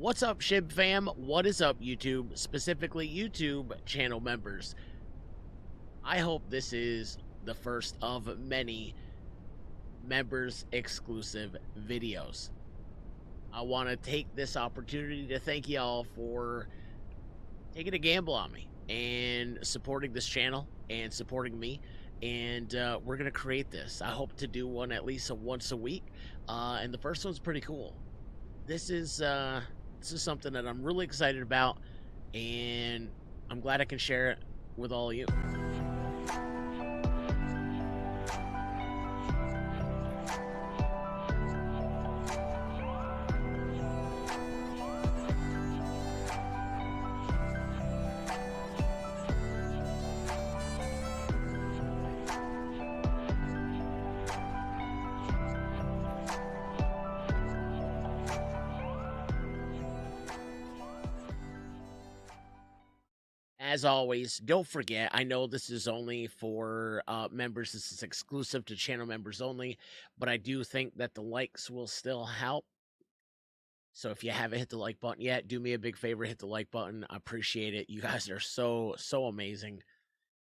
What's up, Shib fam? What is up, YouTube? Specifically, YouTube channel members. I hope this is the first of many members exclusive videos. I want to take this opportunity to thank y'all for taking a gamble on me and supporting this channel and supporting me. And we're going to create this. I hope to do one at least once a week. And the first one's pretty cool. This is something that I'm really excited about, and I'm glad I can share it with all of you. As always, don't forget, I know this is only for members. This is exclusive to channel members only, but I do think that the likes will still help. So if you haven't hit the like button yet, do me a big favor, hit the like button. I appreciate it. You guys are so amazing,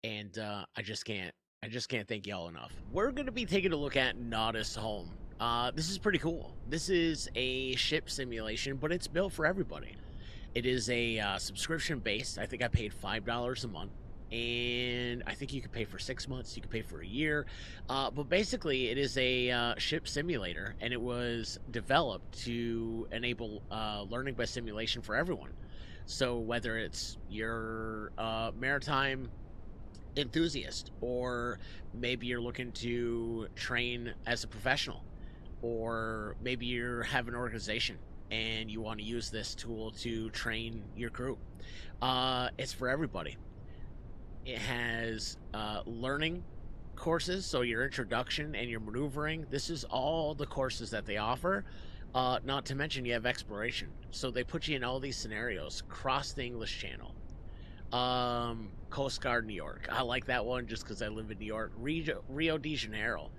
and I just can't thank y'all enough. We're going to be taking a look at NIS Home. This is pretty cool. This is a ship simulation, but it's built for everybody. It is a subscription based. I think I paid $5 a month, and I think you could pay for 6 months. You could pay for a year, but basically it is a ship simulator, and it was developed to enable learning by simulation for everyone. So whether it's your maritime enthusiast, or maybe you're looking to train as a professional, or maybe you have an organization and you want to use this tool to train your crew. It's for everybody. It has learning courses, so your introduction and your maneuvering. This is all the courses that they offer. Not to mention you have exploration. So they put you in all these scenarios. Cross the English Channel. Coastguard New York. I like that one just because I live in New York. Rio de Janeiro.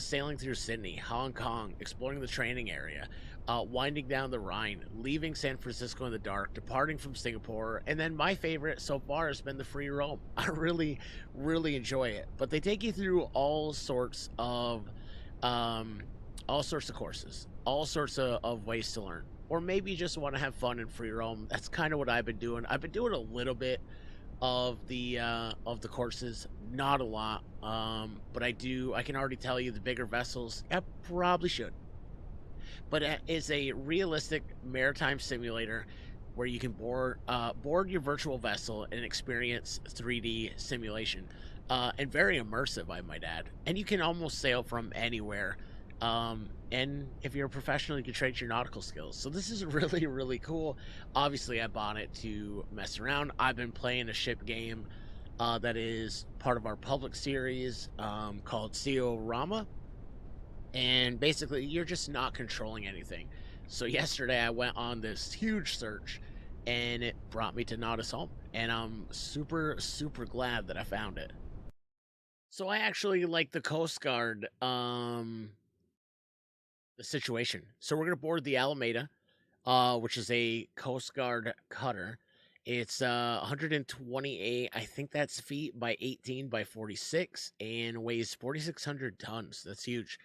Sailing through Sydney, Hong Kong, exploring the training area, winding down the Rhine, leaving San Francisco in the dark, departing from Singapore, and then my favorite so far has been the free roam. I really enjoy it. But they take you through all sorts of courses, all sorts of ways to learn. Or maybe you just want to have fun and free roam. That's kind of what I've been doing. I've been doing a little bit of the courses, not a lot, but I can already tell you the bigger vessels I probably should. But it is a realistic maritime simulator where you can board your virtual vessel and experience 3D simulation, and very immersive, I might add. And you can almost sail from anywhere, and if you're a professional, you can trade your nautical skills. So this is really cool. Obviously, I bought it to mess around. I've been playing a ship game that is part of our public series called Rama, and basically you're just not controlling anything. So yesterday I went on this huge search, and it brought me to NIS Home, and I'm super glad that I found it. So I actually like the Coast Guard the situation. So we're gonna board the Alameda, which is a Coast Guard cutter. It's 128, I think that's feet by 18 by 46, and weighs 4,600 tons. That's huge.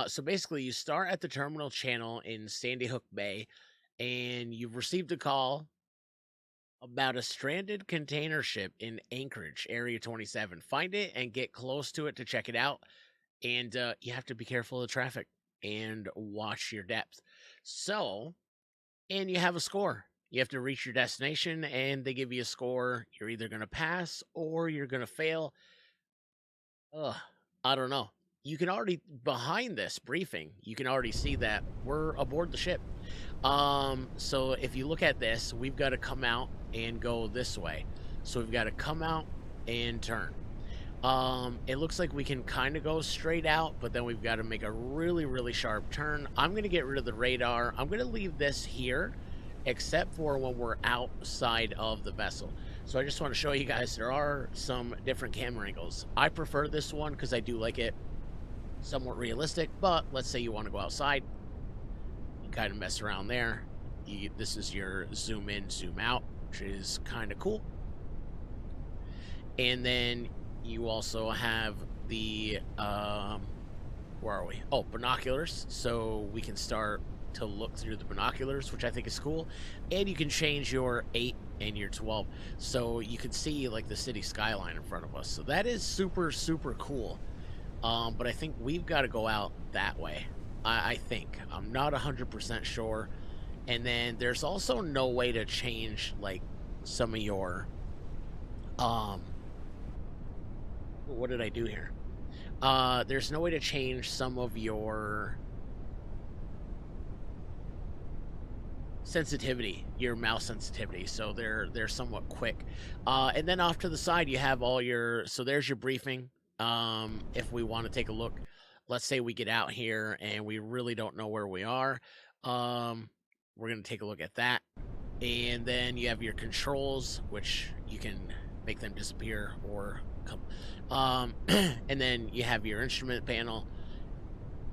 So basically, you start at the terminal channel in Sandy Hook Bay, and you've received a call about a stranded container ship in Anchorage, Area 27. Find it and get close to it to check it out. And you have to be careful of traffic and watch your depth. So, and you have a score. You have to reach your destination, and they give you a score. You're either going to pass or you're going to fail. I don't know. You can already, behind this briefing, you can already see that we're aboard the ship. So if you look at this, we've got to come out and go this way. So we've got to come out and turn. It looks like we can kind of go straight out, but then we've got to make a really sharp turn. I'm going to get rid of the radar. I'm going to leave this here, except for when we're outside of the vessel. So I just want to show you guys there are some different camera angles. I prefer this one because I do like it somewhat realistic, but let's say you want to go outside, you kind of mess around there. this is your zoom in, zoom out, which is kind of cool. And then you also have the where are we? Oh, binoculars. So we can start to look through the binoculars, which I think is cool. And you can change your 8 and your 12, so you can see like the city skyline in front of us. So that is super, super cool. But I think we've got to go out that way. I think. I'm not 100% sure. And then there's also no way to change like some of your what did I do here? There's no way to change some of your sensitivity, your mouse sensitivity, so they're somewhat quick. And then off to the side you have all your, so there's your briefing. If we want to take a look, let's say we get out here and we really don't know where we are, we're going to take a look at that. And then you have your controls, which you can make them disappear or come. And then you have your instrument panel,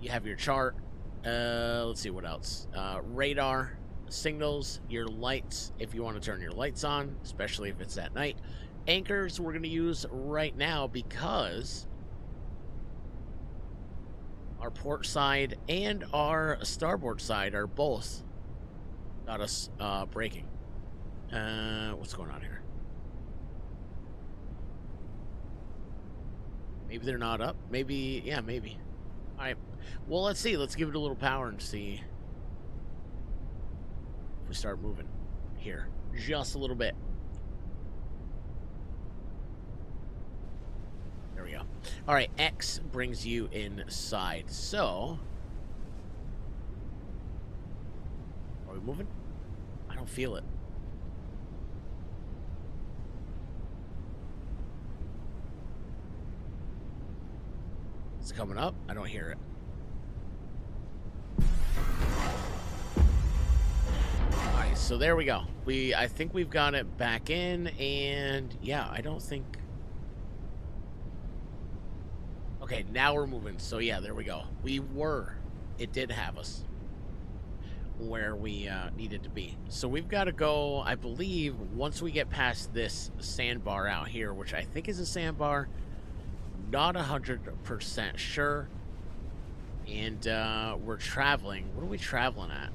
you have your chart, let's see what else, radar, signals, your lights if you want to turn your lights on, especially if it's at night. Anchors we're going to use right now because our port side and our starboard side are both got us braking. What's going on here? Maybe they're not up. Maybe, yeah, maybe. All right. Well, let's see. Let's give it a little power and see if we start moving here just a little bit. There we go. All right. X brings you inside. So, are we moving? I don't feel it. It's coming up. I don't hear it. Alright, so there we go. I think we've got it back in, and yeah, I don't think... Okay, now we're moving. So yeah, there we go. It did have us where we needed to be. So we've got to go, I believe, once we get past this sandbar out here, which I think is a sandbar. Not 100% sure. And we're traveling. What are we traveling at?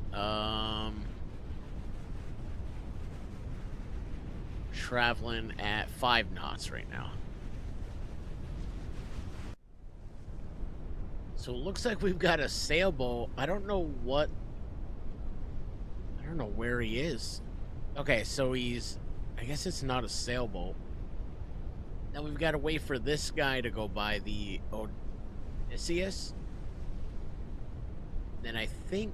Traveling at 5 knots right now. So it looks like we've got a sailboat. I don't know where he is. Okay, so he's, I guess it's not a sailboat. Now we've got to wait for this guy to go by, the Odysseus. Then I think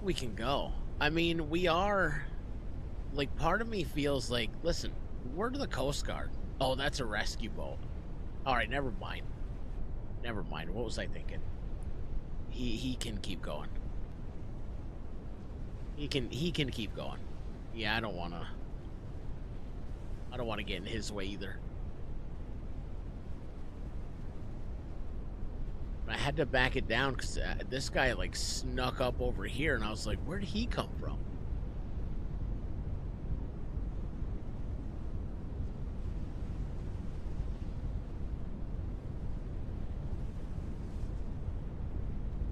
we can go. I mean, we are, like, part of me feels like, listen, we're to the Coast Guard. Oh, that's a rescue boat. All right, never mind. Never mind. What was I thinking? He can keep going. He can keep going. Yeah, I don't want to get in his way either. I had to back it down because this guy like snuck up over here, and I was like, where did he come from?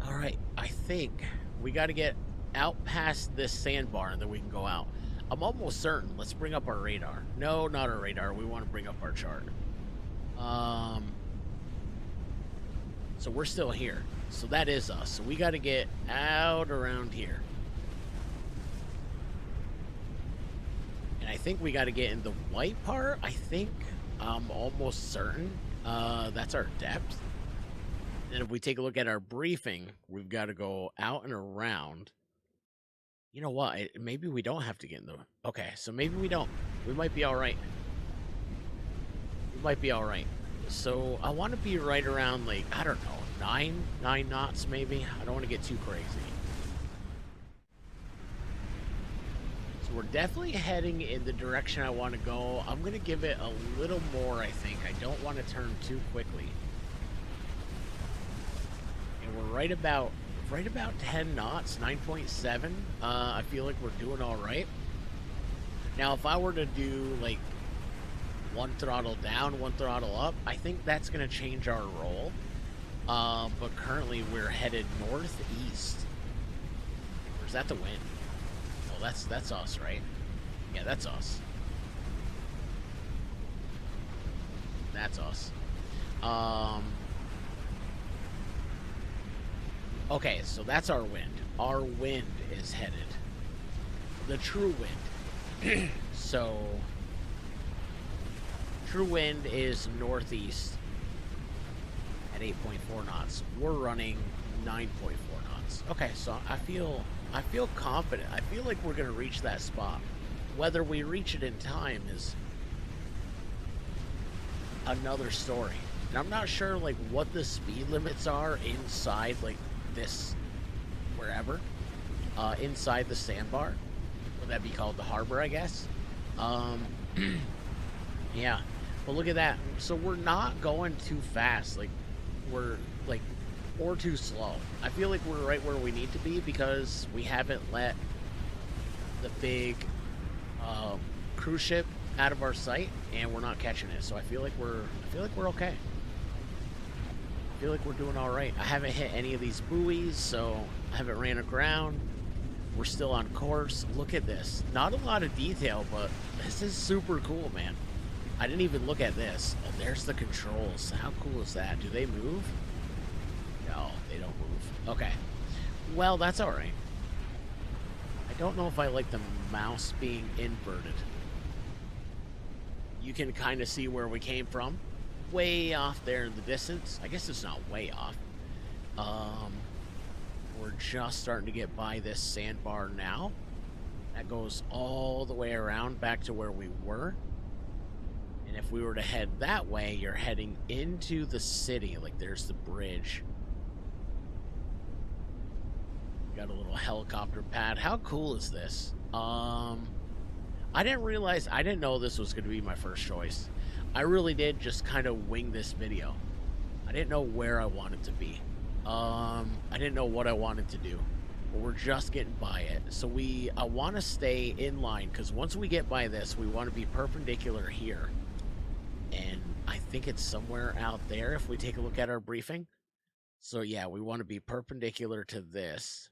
All right, I think we got to get out past this sandbar and then we can go out. I'm almost certain. Let's bring up our radar. No, not our radar. We want to bring up our chart. So we're still here. So that is us. So we got to get out around here. And I think we got to get in the white part. I think I'm almost certain that's our depth. And if we take a look at our briefing, we've got to go out and around. You know what? Maybe we don't have to get in the... Okay, so maybe we don't. We might be all right. We might be all right. So I want to be right around, like, I don't know, 9 knots maybe. I don't want to get too crazy. So we're definitely heading in the direction I want to go. I'm going to give it a little more, I think. I don't want to turn too quickly. And we're right about right about 10 knots, 9.7. I feel like we're doing all right. Now, if I were to do like one throttle down, one throttle up, I think that's going to change our roll. But currently we're headed northeast. Or is that the wind? Oh, that's us, right? Yeah, that's us. That's us. Okay, so that's our wind. Our wind is headed. The true wind. So, true wind is northeast at 8.4 knots. We're running 9.4 knots. Okay, so I feel confident. I feel like we're gonna reach that spot. Whether we reach it in time is another story. And I'm not sure like what the speed limits are inside like this wherever. Inside the sandbar. Would that be called the harbor, I guess? Yeah. But look at that. So we're not going too fast. Like we're like or too slow. I feel like we're right where we need to be because we haven't let the big cruise ship out of our sight and we're not catching it. So I feel like we're okay. I feel like we're doing all right. I haven't hit any of these buoys, so I haven't ran aground. We're still on course. Look at this. Not a lot of detail, but this is super cool, man. I didn't even look at this. Oh, there's the controls. How cool is that? Do they move? No, they don't move. Okay. Well, that's all right. I don't know if I like the mouse being inverted. You can kind of see where we came from. Way off there in the distance. I guess it's not way off. We're just starting to get by this sandbar now. That goes all the way around back to where we were. And if we were to head that way, you're heading into the city. Like there's the bridge. We got a little helicopter pad. How cool is this? I didn't know this was going to be my first choice. I really did just kind of wing this video. I didn't know where I wanted to be. I didn't know what I wanted to do. But we're just getting by it. So I want to stay in line because once we get by this, we want to be perpendicular here. And I think it's somewhere out there if we take a look at our briefing. So yeah, we want to be perpendicular to this.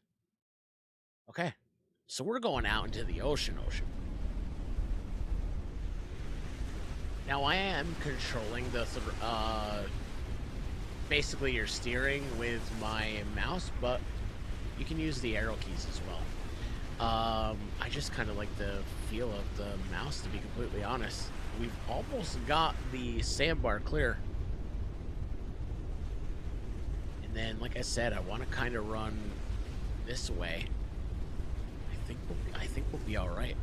Okay. So we're going out into the ocean. Now I am controlling the basically your steering with my mouse, but you can use the arrow keys as well. I just kind of like the feel of the mouse, to be completely honest. We've almost got the sandbar clear. And then, like I said, I want to kind of run this way. I think we'll be all right.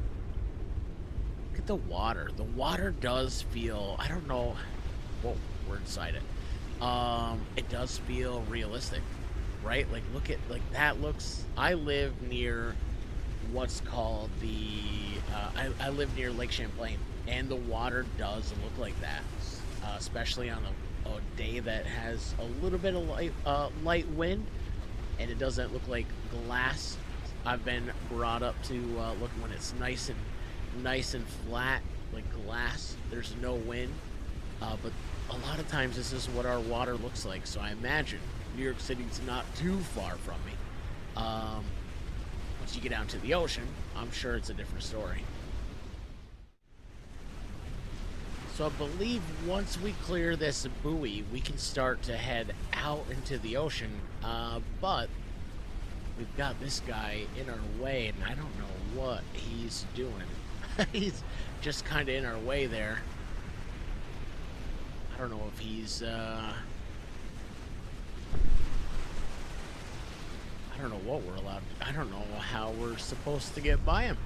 Look at the water. The water does feel, I don't know. Whoa, we're inside it. It does feel realistic, right? Like, look at, like, that looks, I live near what's called the, I live near Lake Champlain, and the water does look like that, especially on a day that has a little bit of light wind, and it doesn't look like glass. I've been brought up to look when it's nice and flat, like glass. There's no wind, but a lot of times this is what our water looks like. So I imagine New York City's not too far from me. Once you get out to the ocean, I'm sure it's a different story. So I believe once we clear this buoy, we can start to head out into the ocean, but we've got this guy in our way, and I don't know what he's doing. He's just kind of in our way there. I don't know if he's, I don't know what we're allowed to, I don't know how we're supposed to get by him.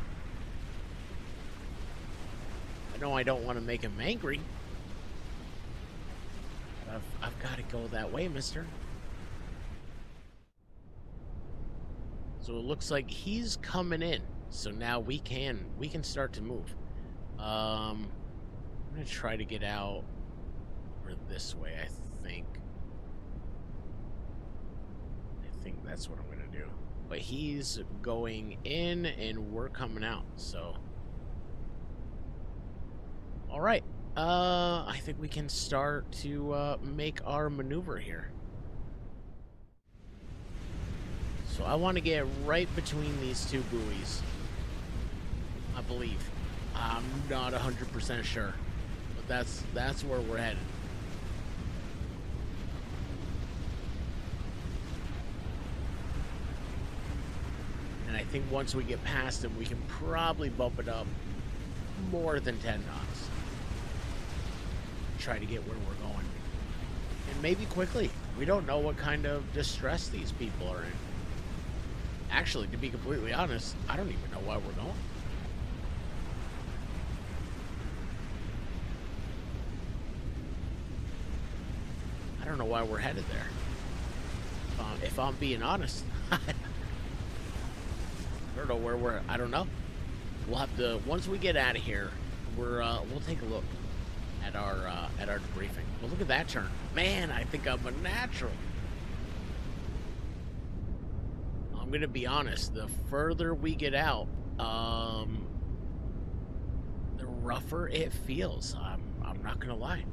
I know I don't want to make him angry. But I've got to go that way, mister. So it looks like he's coming in. So now we can start to move. I'm gonna try to get out or this way, I think. I think that's what I'm gonna want to do. But he's going in and we're coming out, so. All right. I think we can start to make our maneuver here. So I want to get right between these two buoys. I believe. I'm not 100% sure, but that's where we're headed. And I think once we get past them, we can probably bump it up more than 10 knots. Try to get where we're going. And maybe quickly. We don't know what kind of distress these people are in. Actually, to be completely honest, I don't even know why we're going. I don't know why we're headed there. If I'm being honest. I don't know where we're... I don't know. We'll have to... Once we get out of here, we'll take a look at our debriefing. Well, look at that turn. Man, I think I'm a natural. I'm gonna be honest. The further we get out, the rougher it feels. I'm not gonna lie.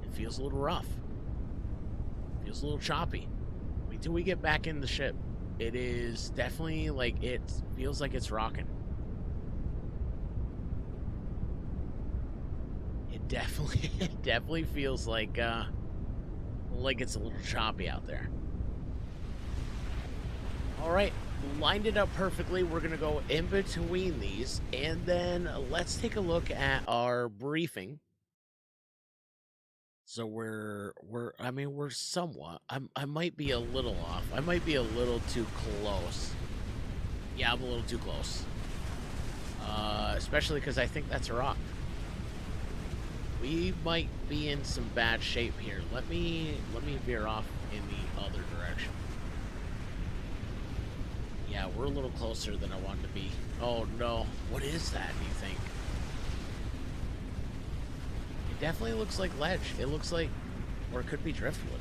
It feels a little rough. It feels a little choppy. Wait till we get back in the ship. It is definitely like it feels like it's rocking. It definitely feels like it's a little choppy out there. All right, lined it up perfectly. We're gonna go in between these, and then let's take a look at our briefing. So we're somewhat. I might be a little off. I might be a little too close. Yeah, I'm a little too close. Especially because I think that's a rock. We might be in some bad shape here. Let me veer off in the other direction. Yeah, we're a little closer than I wanted to be. Oh no, what is that, do you think? It definitely looks like ledge. It looks like, or it could be driftwood.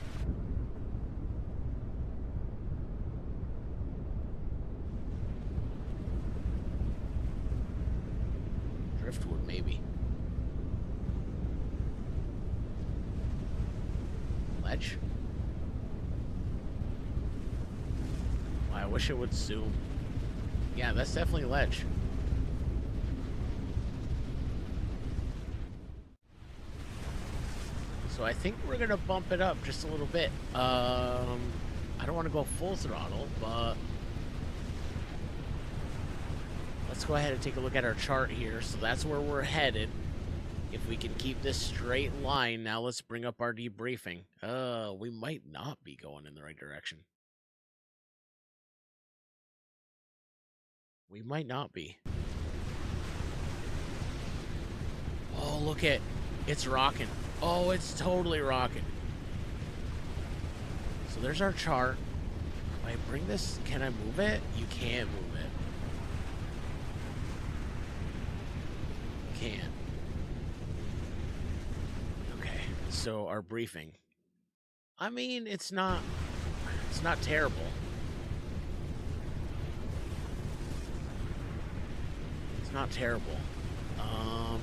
Driftwood, maybe. Ledge? I wish it would zoom. Yeah, that's definitely ledge. So I think we're gonna bump it up just a little bit. I don't want to go full throttle, but let's go ahead and take a look at our chart here. So that's where we're headed. If we can keep this straight line, now let's bring up our debriefing. We might not be going in the right direction. We might not be. Oh, look at... It's rocking. Oh, it's totally rocking. So there's our chart. If I bring this... Can I move it? You can move it. You can. Okay, so our briefing. I mean, it's not terrible. It's not terrible. I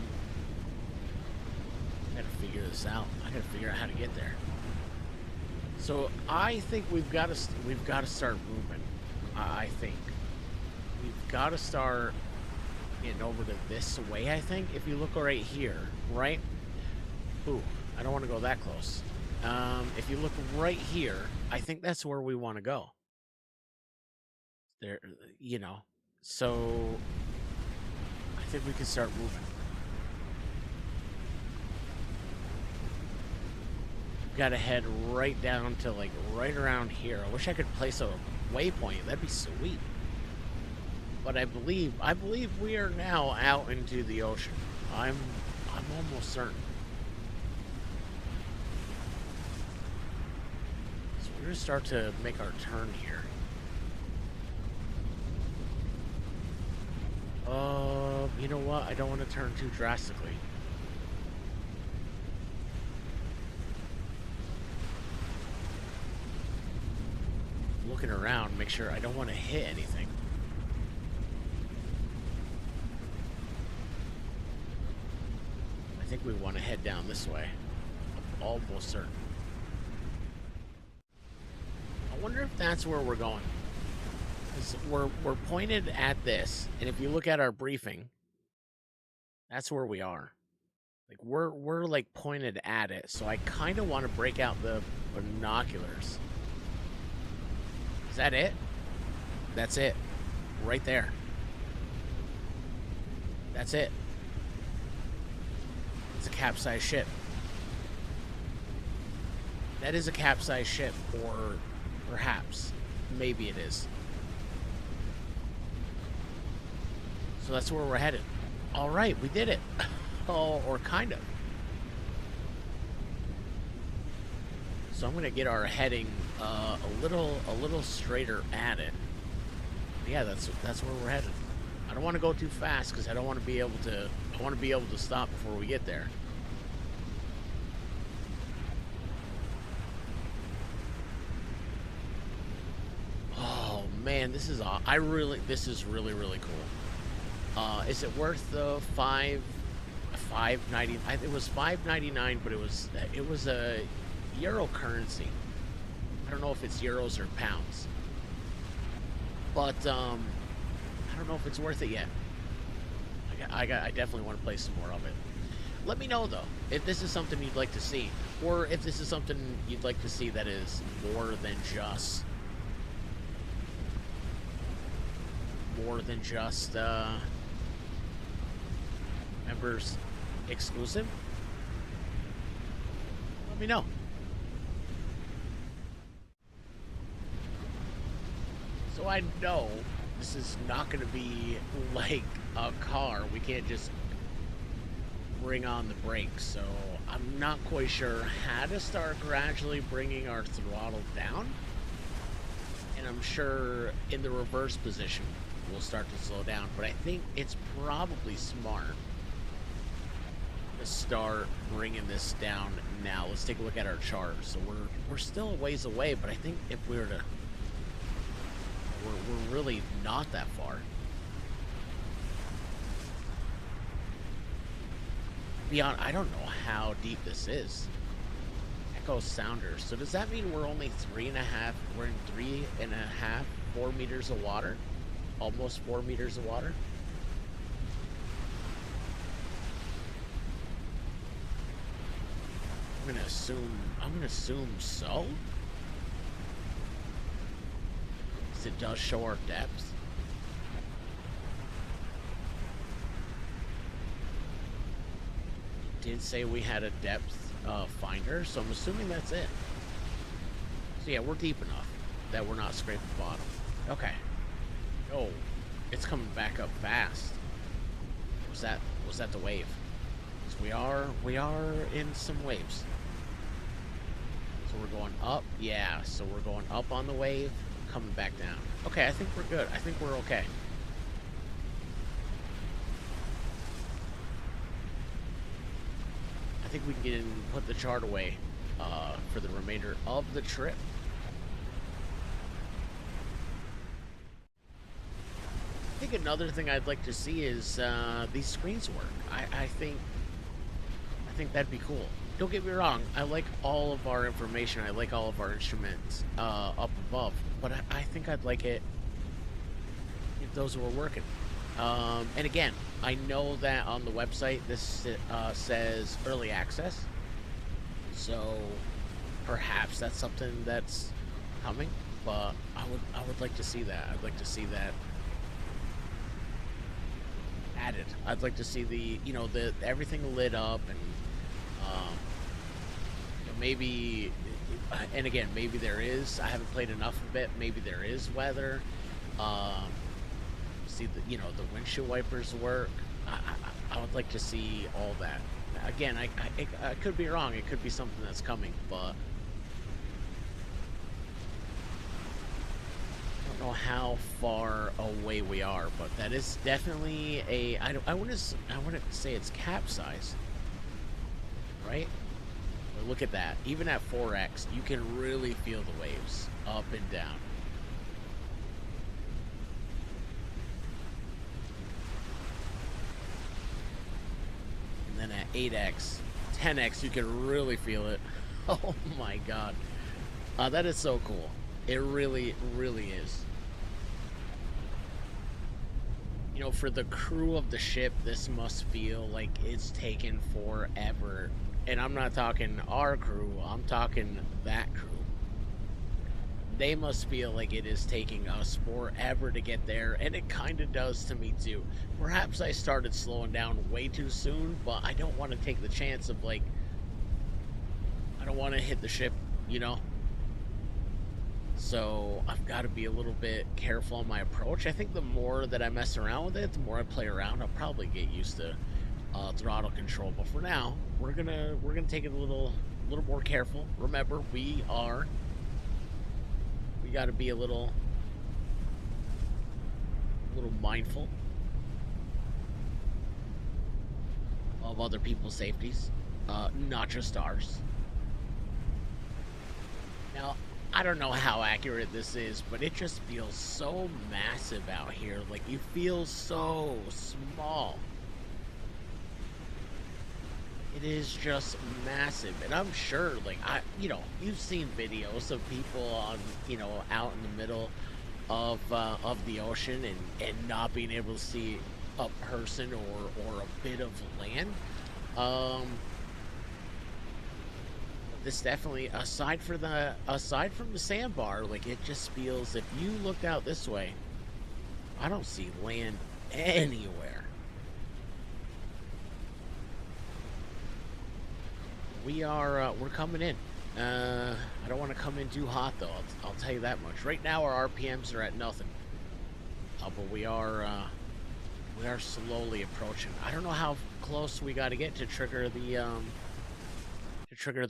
gotta figure this out. I gotta figure out how to get there. So I think we've got to start moving. I think we've got to start getting over to this way. I think if you look right here, right? Ooh, I don't want to go that close. If you look right here, I think that's where we want to go. There, you know. So I think we can start moving. Got to head right down to like right around here. I wish I could place a waypoint. That'd be sweet. But I believe we are now out into the ocean. I'm almost certain. So we're gonna start to make our turn here. You know what? I don't want to turn too drastically. looking around, make sure I don't want to hit anything. I think we want to head down this way. I'm almost certain. I wonder if that's where we're going. 'Cause we're pointed at this, and if you look at our briefing, that's where we are. Like we're like pointed at it, so I kind of want to break out the binoculars. Is that it? That's it. Right there. That's it. It's a capsized ship. That is a capsized ship, or perhaps, maybe it is. So that's where we're headed. All right, we did it. Oh, or kind of. So I'm gonna get our heading a little straighter at it. Yeah, that's where we're headed. I don't want to go too fast because I don't want to be able to. I want to be able to stop before we get there. Oh man, this is this is really cool. Is it worth the $5.90? It was $5.99, but it was a Euro currency. I don't know if it's euros or pounds, but I don't know if it's worth it yet. I definitely want to play some more of it. Let me know though if this is something you'd like to see, or if this is something you'd like to see that is more than just members exclusive. Let me know. So I know this is not going to be like a car. We can't just bring on the brakes. So I'm not quite sure how to start gradually bringing our throttle down. And I'm sure in the reverse position, we'll start to slow down. But I think it's probably smart to start bringing this down now. Let's take a look at our chart. So we're still a ways away, but I think if we were to, we're really not that far. Beyond, I don't know how deep this is. Echo sounder. So does that mean we're only 3.5? We're in 3.5, 4 meters of water, almost 4 meters of water. I'm gonna assume so. Because it does show our depth. It did say we had a depth finder, so I'm assuming that's it. So yeah, we're deep enough that we're not scraping the bottom. Okay. Oh, it's coming back up fast. Was that the wave? We are in some waves. So we're going up. Yeah, so we're going up on the wave, coming back down. Okay, I think we're good. I think we're okay. I think we can put the chart away for the remainder of the trip. I think another thing I'd like to see is these screens work. I think that'd be cool. Don't get me wrong, I like all of our information, I like all of our instruments up above, but I think I'd like it if those were working. And again, I know that on the website this says early access, so perhaps that's something that's coming, but I would like to see that. I'd like to see that added. I'd like to see the everything lit up, and maybe, and again, maybe there is. I haven't played enough of it. Maybe there is weather. See the the windshield wipers work. I would like to see all that. Again, I could be wrong. It could be something that's coming, but I don't know how far away we are. But that is definitely a. I wouldn't say it's capsized, right? But look at that. Even at 4x, you can really feel the waves up and down. then at 8x, 10x, you can really feel it. Oh my god. That is so cool. It really, really is. You know, for the crew of the ship, this must feel like it's taken forever. And I'm not talking our crew, I'm talking that crew. They must feel like it is taking us forever to get there, and it kind of does to me too. Perhaps I started slowing down way too soon, but I don't want to take the chance of, like, I don't want to hit the ship, you know? So I've got to be a little bit careful on my approach. I think the more that I mess around with it, the more I play around, I'll probably get used to throttle control. But for now, we're gonna take it a little more careful. Remember, we got to be a little mindful of other people's safeties, not just ours. Now, I don't know how accurate this is, but it just feels so massive out here. Like, you feel so small. It is just massive, and I'm sure, like, you know, you've seen videos of people on, you know, out in the middle of the ocean and not being able to see a person or a bit of land. This definitely, aside from the sandbar, like, it just feels, if you looked out this way, I don't see land anywhere. We're coming in. I don't want to come in too hot though. I'll tell you that much. Right now our RPMs are at nothing. But we are slowly approaching. I don't know how close we got to get to trigger the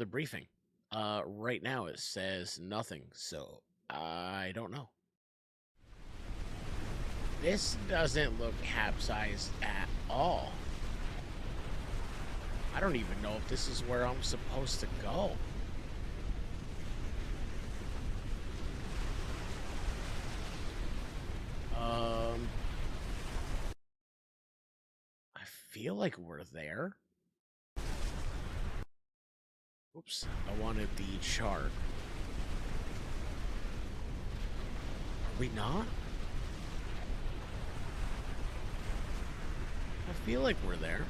briefing. Right now it says nothing, so I don't know. This doesn't look capsized at all. I don't even know if this is where I'm supposed to go. I feel like we're there. Oops, I wanted the chart. Are we not? I feel like we're there.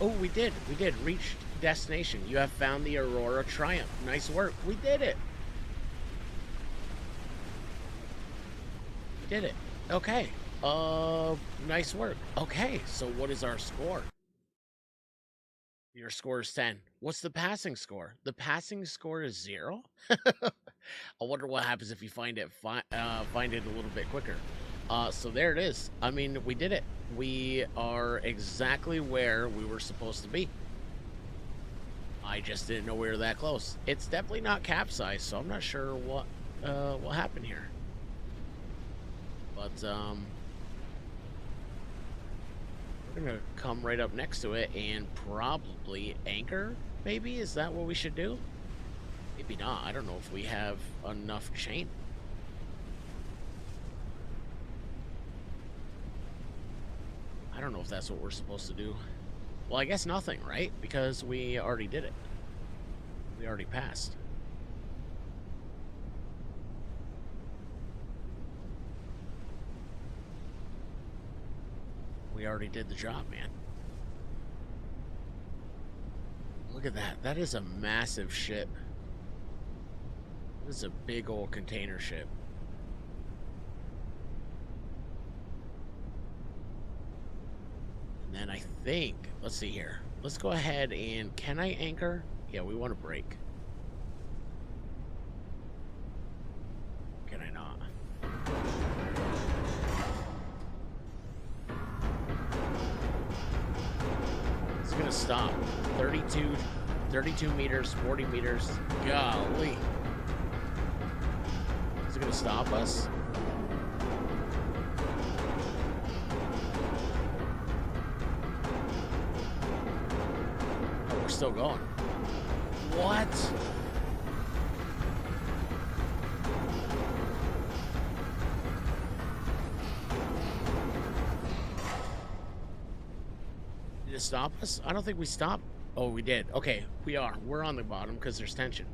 We did. We did. Reached destination. You have found the Aurora Triumph. Nice work. We did it. We did it. Okay. Nice work. Okay, so what is our score? Your score is 10. What's the passing score? The passing score is 0? I wonder what happens if you find it a little bit quicker. So there it is. I mean, we did it. We are exactly where we were supposed to be. I just didn't know we were that close. It's definitely not capsized, so I'm not sure what happened here. But we're gonna come right up next to it and probably anchor. Maybe, is that what we should do? Maybe not. I don't know if we have enough chain. I don't know if that's what we're supposed to do. Well, I guess nothing, right? Because we already did it. We already passed. We already did the job, man. Look at that. That is a massive ship. This is a big old container ship. And then I think, let's see here. Let's go ahead and, can I anchor? Yeah, we want to break. Can I not? It's gonna stop. 32 meters, 40 meters. Golly. Is it gonna stop us? Oh, we're still going. What? it stop us? I don't think we stopped. Oh, we did. Okay, we are. We're on the bottom because there's tension.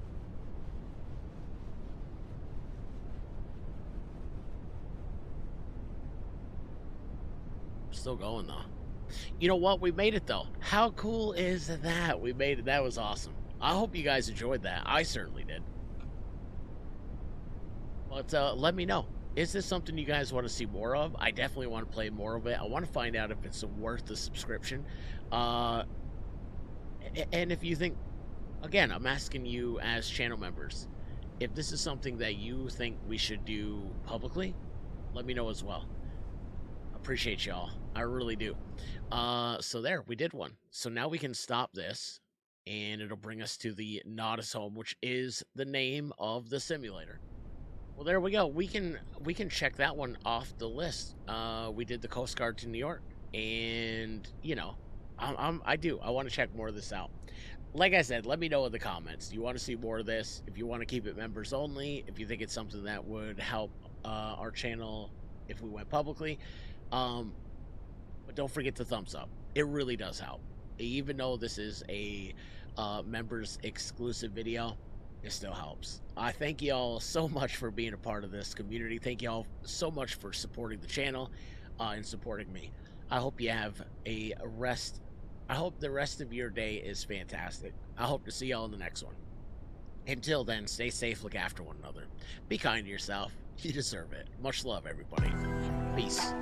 Still going, though. You know what? We made it, though. How cool is that? We made it. That was awesome. I hope you guys enjoyed that. I certainly did. But let me know. Is this something you guys want to see more of? I definitely want to play more of it. I want to find out if it's worth the subscription. And if you think, again, I'm asking you as channel members, if this is something that you think we should do publicly, let me know as well. Appreciate y'all. I really do. So there, we did one. So now we can stop this, and it'll bring us to the Nautis Home, which is the name of the simulator. Well, there we go. We can check that one off the list. We did the Coast Guard to New York, and you know, I want to check more of this out. Like I said, let me know in the comments. Do you want to see more of this? If you want to keep it members only, if you think it's something that would help our channel if we went publicly, but don't forget the thumbs up. It really does help. Even though this is a members exclusive video, it still helps. I thank y'all so much for being a part of this community. Thank y'all so much for supporting the channel and supporting me. I hope you have a rest. I hope the rest of your day is fantastic. I hope to see y'all in the next one. Until then, stay safe, look after one another. Be kind to yourself. You deserve it. Much love, everybody. Peace.